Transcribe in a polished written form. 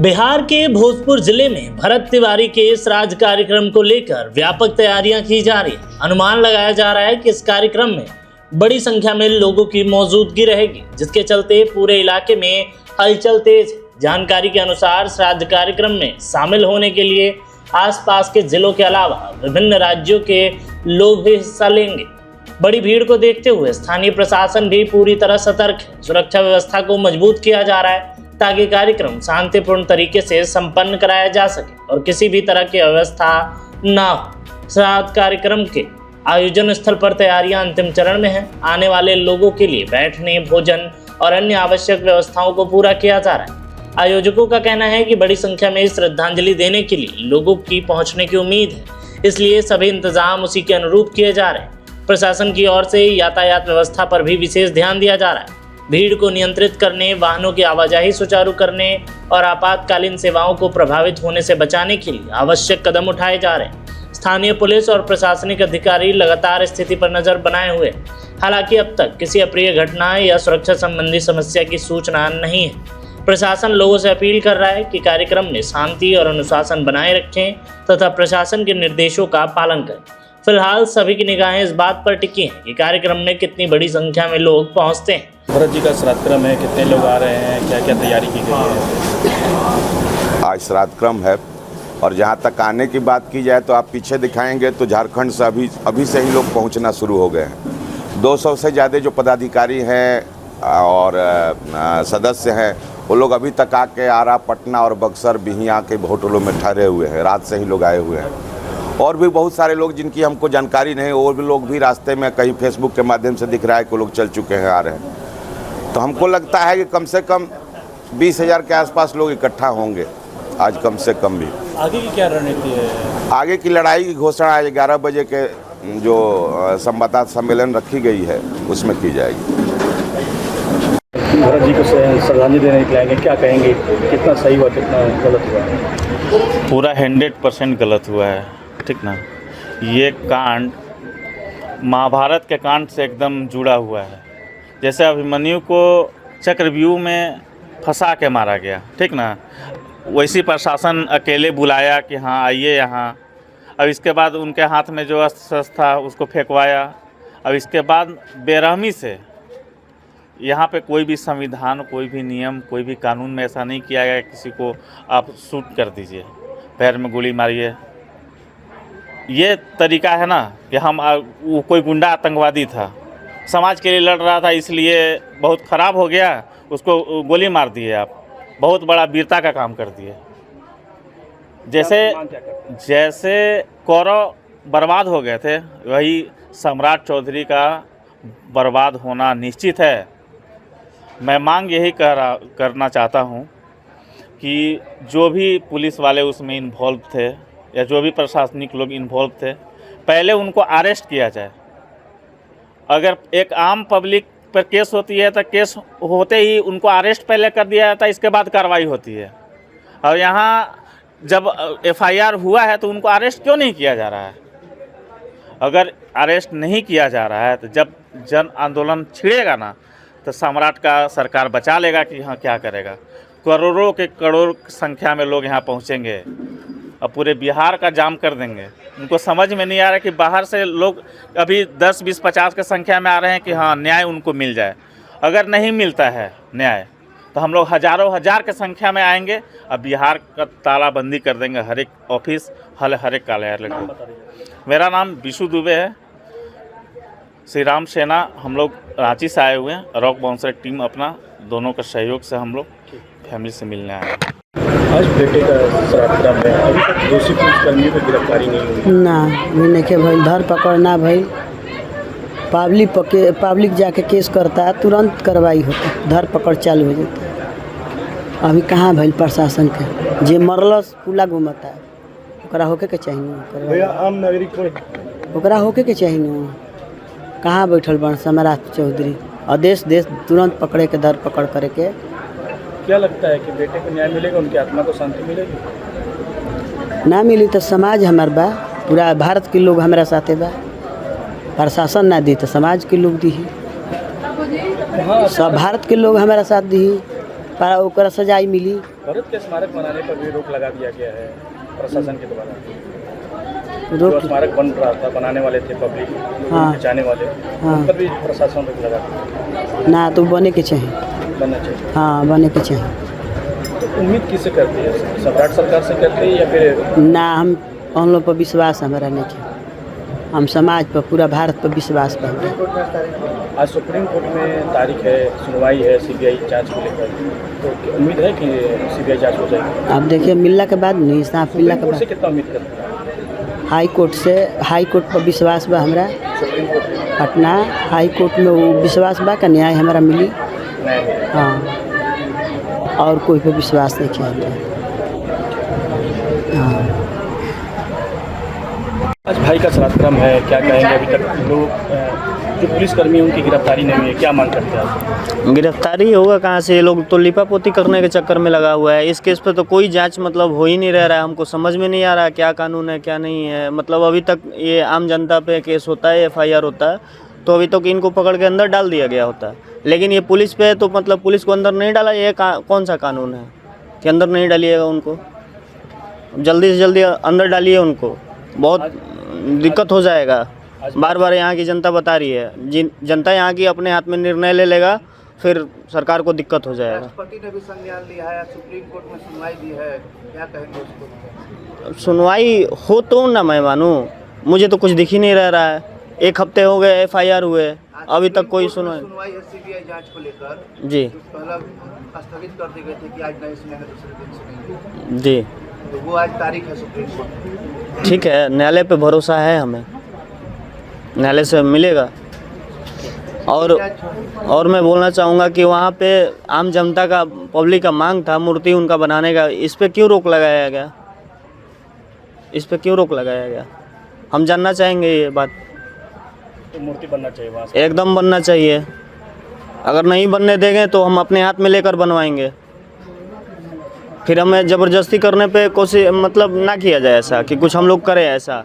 बिहार के भोजपुर जिले में भरत तिवारी के इस राज कार्यक्रम को लेकर व्यापक तैयारियां की जा रही है। अनुमान लगाया जा रहा है कि इस कार्यक्रम में बड़ी संख्या में लोगों की मौजूदगी रहेगी, जिसके चलते पूरे इलाके में हलचल तेज है। जानकारी के अनुसार श्राद्ध कार्यक्रम में शामिल होने के लिए आसपास के जिलों के अलावा विभिन्न राज्यों के लोग भी हिस्सा लेंगे। बड़ी भीड़ को देखते हुए स्थानीय प्रशासन भी पूरी तरह सतर्क है। सुरक्षा व्यवस्था को मजबूत किया जा रहा है ताकि कार्यक्रम शांतिपूर्ण तरीके से संपन्न कराया जा सके और किसी भी तरह की अव्यवस्था न हो। श्राद्ध कार्यक्रम के आयोजन स्थल पर तैयारियां अंतिम चरण में हैं। आने वाले लोगों के लिए बैठने, भोजन और अन्य आवश्यक व्यवस्थाओं को पूरा किया जा रहा है। आयोजकों का कहना है कि बड़ी संख्या में श्रद्धांजलि देने के लिए लोगों की पहुंचने की उम्मीद है, इसलिए सभी इंतजाम उसी के अनुरूप किए जा रहे हैं। प्रशासन की ओर से यातायात व्यवस्था पर भी विशेष ध्यान दिया जा रहा है। भीड़ को नियंत्रित करने, वाहनों की आवाजाही सुचारू करने और आपातकालीन सेवाओं को प्रभावित होने से बचाने के लिए आवश्यक कदम उठाए जा रहे हैं। स्थानीय पुलिस और प्रशासनिक अधिकारी लगातार स्थिति पर नजर बनाए हुए हैं। हालांकि अब तक किसी अप्रिय घटना या सुरक्षा संबंधी समस्या की सूचना नहीं है। प्रशासन लोगों से अपील कर रहा है कि कार्यक्रम में शांति और अनुशासन बनाए रखें तथा प्रशासन के निर्देशों का पालन करें। फिलहाल सभी की निगाहें इस बात पर टिकी हैं कि कार्यक्रम में कितनी बड़ी संख्या में लोग पहुंचते हैं। भरत जी का श्राद्ध क्रम है, कितने लोग आ रहे हैं, क्या क्या तैयारी की गई है? आज श्राद्ध क्रम है और जहाँ तक आने की बात की जाए तो आप पीछे दिखाएंगे तो झारखंड से अभी से ही लोग पहुँचना शुरू हो गए हैं। 200 से ज़्यादा जो पदाधिकारी हैं और सदस्य हैं वो लोग अभी तक आके आरा, पटना और बक्सर, बिहियाँ के होटलों में ठहरे हुए हैं। रात से ही लोग आए हुए हैं और भी बहुत सारे लोग जिनकी हमको जानकारी नहीं, और भी लोग भी रास्ते में कहीं फेसबुक के माध्यम से दिख रहा है कि लोग चल चुके हैं, आ रहे हैं। तो हमको लगता है कि कम से कम 20,000 के आसपास लोग इकट्ठा होंगे आज, कम से कम भी। आगे की क्या रणनीति है? आगे की लड़ाई की घोषणा आज 11 बजे के जो संवाददाता सम्मेलन रखी गई है उसमें की जाएगी। भरत जी को श्रद्धांजलि देने के लिए क्या कहेंगे, कितना सही हुआ, कितना गलत हुआ? पूरा 100% गलत हुआ है, ठीक ना। ये कांड महाभारत के कांड से एकदम जुड़ा हुआ है। जैसे अभिमन्यु को चक्रव्यूह में फंसा के मारा गया, ठीक ना, वैसी प्रशासन अकेले बुलाया कि हाँ आइए यहाँ। अब इसके बाद उनके हाथ में जो अस्त्र था उसको फेंकवाया। अब इसके बाद बेरहमी से यहाँ पे कोई भी संविधान, कोई भी नियम, कोई भी कानून में ऐसा नहीं किया गया किसी को आप शूट कर दीजिए, पैर में गोली मारिए। ये तरीका है ना कि हम वो कोई गुंडा आतंकवादी था, समाज के लिए लड़ रहा था, इसलिए बहुत ख़राब हो गया, उसको गोली मार दिए। आप बहुत बड़ा वीरता का काम कर दिए। जैसे कौरव बर्बाद हो गए थे, वही सम्राट चौधरी का बर्बाद होना निश्चित है। मैं मांग यही करना चाहता हूँ कि जो भी पुलिस वाले उसमें इन्वॉल्व थे या जो भी प्रशासनिक लोग इन्वॉल्व थे, पहले उनको अरेस्ट किया जाए। अगर एक आम पब्लिक पर केस होती है तो केस होते ही उनको अरेस्ट पहले कर दिया जाता है, इसके बाद कार्रवाई होती है। और यहाँ जब FIR हुआ है तो उनको अरेस्ट क्यों नहीं किया जा रहा है? अगर अरेस्ट नहीं किया जा रहा है तो जब जन आंदोलन छिड़ेगा ना तो सम्राट का सरकार बचा लेगा कि हाँ क्या करेगा। करोड़ों के करोड़ संख्या में लोग यहाँ पहुँचेंगे और पूरे बिहार का जाम कर देंगे। उनको समझ में नहीं आ रहा कि बाहर से लोग अभी 10, 20, 50 की संख्या में आ रहे हैं कि हाँ न्याय उनको मिल जाए। अगर नहीं मिलता है न्याय तो हम लोग हजारों हजार की संख्या में आएंगे और बिहार का तालाबंदी कर देंगे, हर एक ऑफिस, हर एक कार्यालय को। मेरा नाम विशु दुबे है, श्री राम सेना। हम लोग रांची से आए हुए हैं, रॉक बाउंसर टीम अपना, दोनों का सहयोग से हम लोग फैमिली से मिलने आए हैं। आज बेटे का श्राद्ध क्रम है, अभी तक दोषी पुलिसकर्मियों की गिरफ्तारी नहीं हुई ना, नहीं के भाई धर पकड़ ना भाई। पब्लिक जाके केस करता है, तुरंत कार्रवाई होता है, धर पकड़ चालू हो जाता है। अभी कहाँ भाई प्रशासन के जे मरलस पुला घूमता है, ओकरा होके के चाहिए, आम नागरिक ओकरा होके के चाहिए। कहाँ बैठल बन सम्राट चौधरी, आदेश देश तुरंत पकड़े के, धर पकड़ करे के। क्या लगता है कि बेटे को न्याय मिलेगा, उनकी आत्मा को शांति मिलेगी? ना मिली तो समाज हमार बा, पूरा भारत के लोग हमारा साथे बा। प्रशासन ना दी तो समाज के लोग दी, सब भारत के लोग हमारा साथ दी। पर ओकरा सजाई मिली। भरत के स्मारक बनाने पर भी रोक लगा दिया गया है प्रशासन के द्वारा। जो रोक स्मारक बन रहा था, बनाने वाले थे पब्लिक, हाँ। जाने वाले, हाँ। उन पर भी प्रशासन रोक लगा दिया। ना तो बने के चाहिए। बनना चाहिए। हाँ बने के चाहिए। तो उम्मीद किससे करती है, सम्राट सरकार से करती है या फिर? ना हम लोग पर विश्वास हमारा नहीं है। हम समाज पर, पूरा भारत पर विश्वास पर। आज सुप्रीम कोर्ट में तारीख है, सुनवाई है सीबीआई जांच को लेकर, तो उम्मीद है कि सीबीआई जांच हो जाएगी? अब देखिए मिलने के बाद नहीं, साफ मिलने के सुप्रीम कोर्ट से बाद कितना उम्मीद करते हैं? हाई कोर्ट पर विश्वास बा हमरा। सुप्रीम कोर्ट में पटना हाई कोर्ट में वो विश्वास बा का न्याय हमारा मिली। न्याय मिलेगा। हाँ, और कोई पे विश्वास नहीं किया हमरा। हाँ। आज भाई का श्राद्धक्रम है, क्या कहेंगे? अभी तक लोग जो पुलिसकर्मी हैं उनकी गिरफ्तारी नहीं हुई है, क्या मांग करते हैं आप? गिरफ्तारी होगा कहाँ से? ये लोग तो लिपापोती करने के चक्कर में लगा हुआ है। इस केस पे तो कोई जांच मतलब हो ही नहीं रह रहा है। हमको समझ में नहीं आ रहा क्या कानून है क्या नहीं है। मतलब अभी तक ये आम जनता पे केस होता है, FIR होता है, तो अभी तक इनको पकड़ के अंदर डाल दिया गया होता है। लेकिन ये पुलिस पे है तो मतलब पुलिस को अंदर नहीं डाला, ये कौन सा कानून है कि अंदर नहीं डालिएगा उनको? जल्दी से जल्दी अंदर डालिए उनको, बहुत दिक्कत हो जाएगा। बार बार यहाँ की जनता बता रही है, जनता यहाँ की अपने हाथ में निर्णय ले लेगा, फिर सरकार को दिक्कत हो जाएगा। राष्ट्रपति ने भी संज्ञान लिया है, सुप्रीम कोर्ट में सुनवाई भी है, क्या कहेंगे उसको? सुनवाई हो तो ना मैं मानूँ, मुझे तो कुछ दिख ही नहीं रह रहा है। 1 हफ्ते हो गए FIR हुए, अभी तक कोई सुनवाई है सीबीआई जांच को लेकर जी पहला स्थगित कर दी गई थी कि आज नहीं सुनेंगे, दूसरे दिन सुनेंगे, जी तो वो आज तारीख है सुप्रीम कोर्ट। ठीक है, न्यायालय पे भरोसा है हमें, न्यायालय से मिलेगा। और मैं बोलना चाहूँगा कि वहाँ पे आम जनता का, पब्लिक का मांग था मूर्ति उनका बनाने का, इस पे क्यों रोक लगाया गया? इस पे क्यों रोक लगाया गया? हम जानना चाहेंगे ये बात। तो मूर्ति बनना चाहिए वहाँ से। एकदम बनना चाहिए। अगर नहीं बनने देंगे तो हम अपने हाथ में लेकर बनवाएंगे। फिर हमें ज़बरदस्ती करने पे कोशिश मतलब ना किया जाए ऐसा कि कुछ हम लोग करें ऐसा।